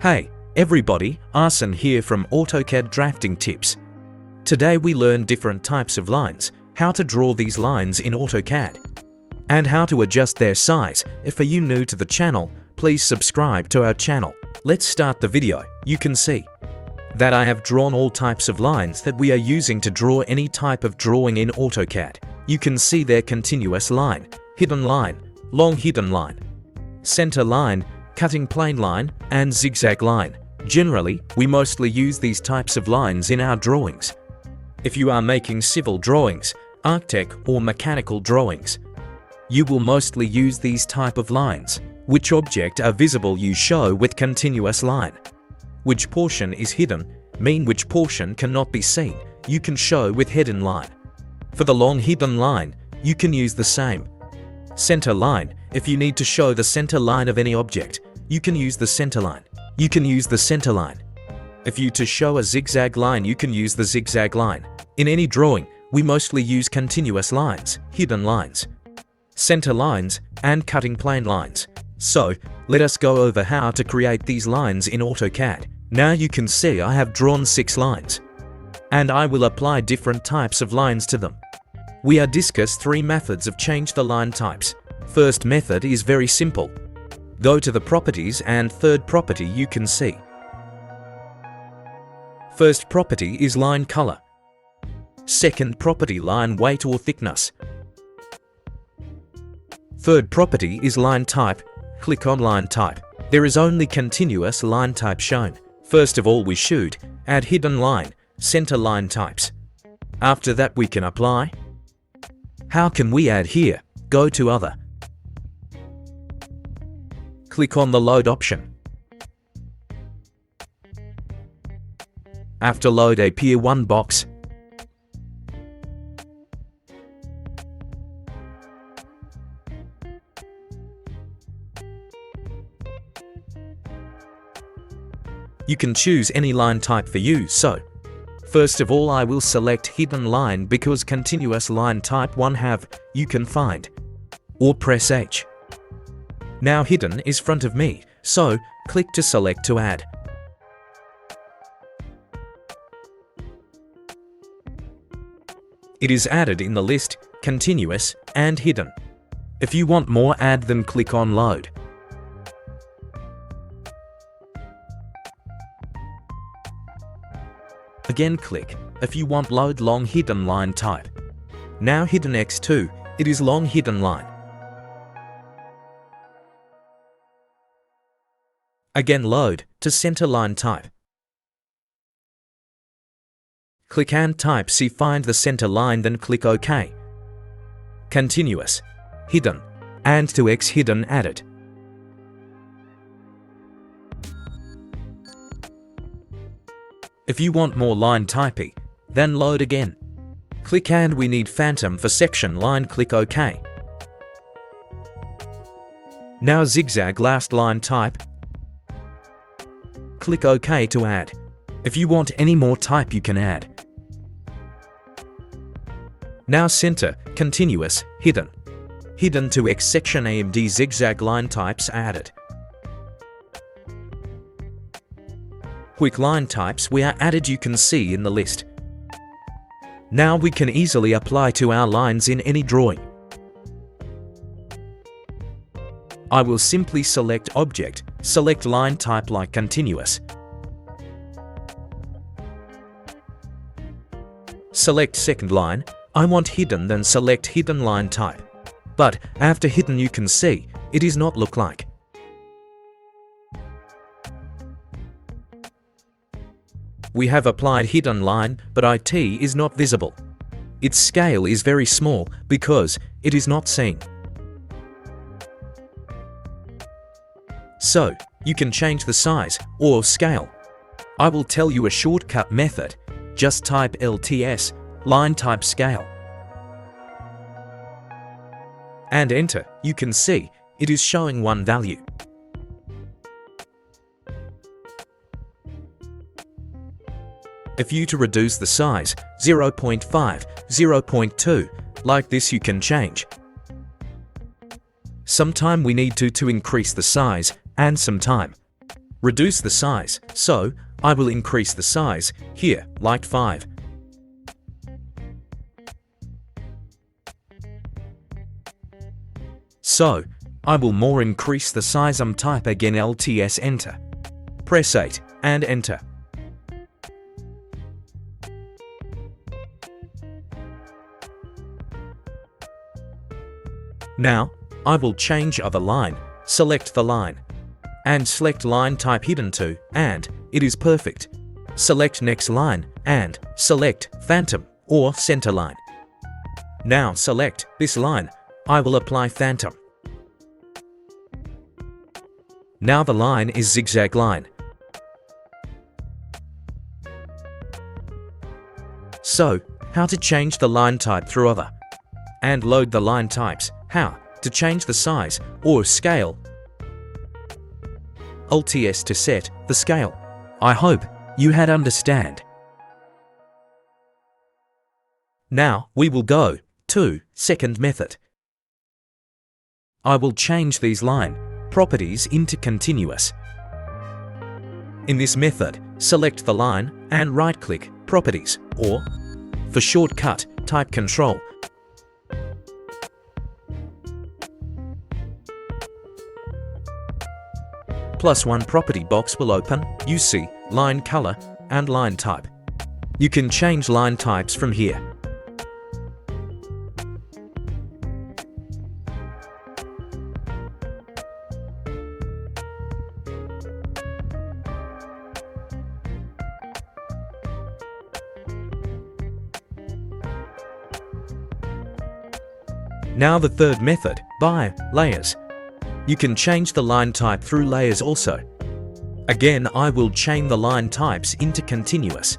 Hey, everybody, Arsen here from AutoCAD Drafting Tips. Today we learn different types of lines, how to draw these lines in AutoCAD, and how to adjust their size. If are you new to the channel, please subscribe to our channel. Let's start the video. You can see that I have drawn all types of lines that we are using to draw any type of drawing in AutoCAD. You can see their continuous line, hidden line, long hidden line, center line, cutting plane line, and zigzag line. Generally, we mostly use these types of lines in our drawings. If you are making civil drawings, architect or mechanical drawings, you will mostly use these type of lines. Which object are visible you show with continuous line. Which portion is hidden, mean which portion cannot be seen, you can show with hidden line. For the long hidden line, you can use the same. Center line, if you need to show the center line of any object, you can use the center line. You can use the center line. If you to show a zigzag line, you can use the zigzag line. In any drawing, we mostly use continuous lines, hidden lines, center lines, and cutting plane lines. So, let us go over how to create these lines in AutoCAD. Now you can see I have drawn 6 lines, and I will apply different types of lines to them. We are discuss 3 methods of change the line types. First method is very simple. Go to the properties and third property you can see. First property is line color. Second property line weight or thickness. Third property is line type. Click on line type. There is only continuous line type shown. First of all we should add hidden line, center line types. After that we can apply. How can we add here? Go to other. Click on the load option. After load appear one box. You can choose any line type for you, so first of all I will select hidden line because continuous line type 1 have, you can find, or press H. Now hidden is front of me, so click to select to add. It is added in the list, continuous and hidden. If you want more add then click on load. Again click if you want load long hidden line type. Now hidden X2, it is long hidden line. Again load to center line type. Click and type see find the center line then click OK. Continuous, hidden, and to X hidden added. If you want more line typing, then load again. Click and we need phantom for section line, click OK. Now zigzag last line type. Click OK to add. If you want any more type you can add. Now center, continuous, hidden. Hidden to X section AMD zigzag line types added. Quick line types we are added you can see in the list. Now we can easily apply to our lines in any drawing. I will simply select object, select line type like continuous. Select second line, I want hidden then select hidden line type. But after hidden you can see, it is not look like. We have applied hidden line, but IT is not visible. Its scale is very small because it is not seen. So, you can change the size or scale. I will tell you a shortcut method. Just type LTS, line type scale. And enter, you can see, it is showing one value. If you to reduce the size, 0.5, 0.2, like this you can change. Sometime we need to increase the size, and some time. reduce the size, so I will increase the size here, like 5. So, I will more increase the size. Type again LTS, enter. Press 8 and enter. Now, I will change other line, select the line, and select line type hidden to, and it is perfect. Select next line, and select phantom or center line. Now select this line, I will apply phantom. Now the line is zigzag line. So, how to change the line type through other, and load the line types. How to change the size or scale. Alt-S to set the scale. I hope you had understand. Now we will go to second method. I will change these line properties into continuous. In this method, select the line and right-click Properties, or for shortcut, type Control. +1 property box will open. You see line color and line type. You can change line types from here. Now the third method, by layers. You can change the line type through layers also. Again, I will chain the line types into continuous.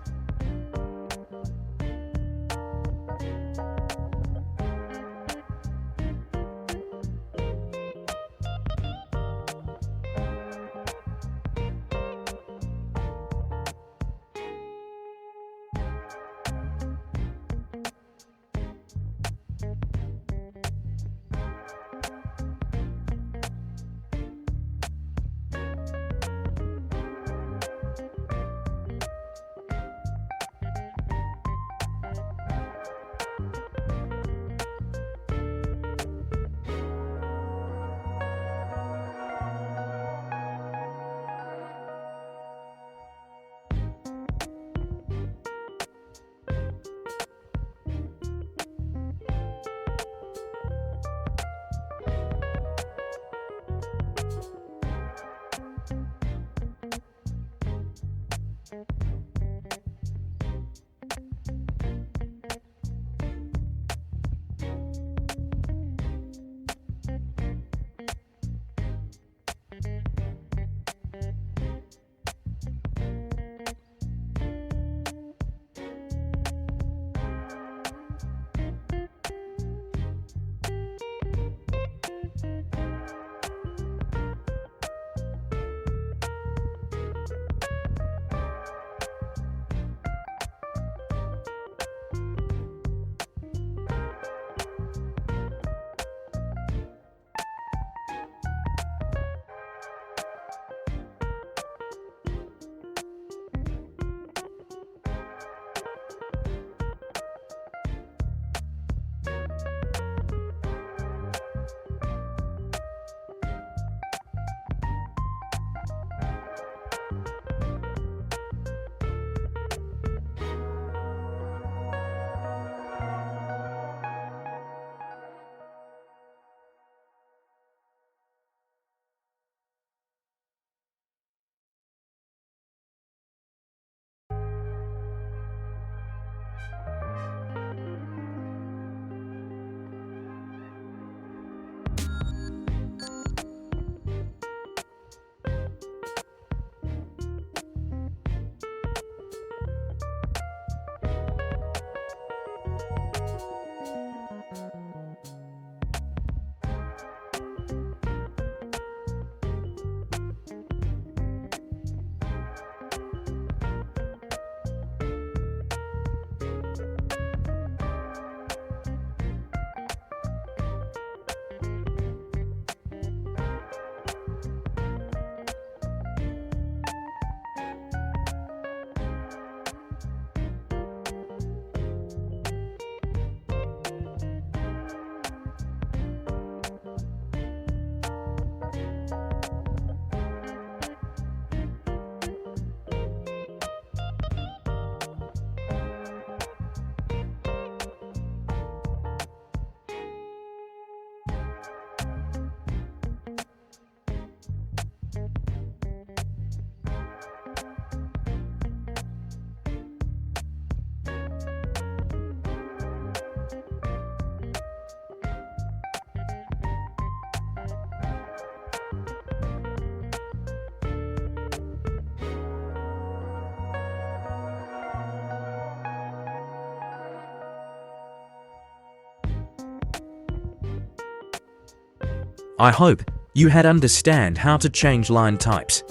I hope you had understand how to change line types.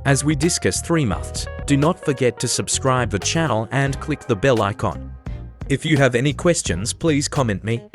As we discuss 3 months, do not forget to subscribe the channel and click the bell icon. If you have any questions, please comment me.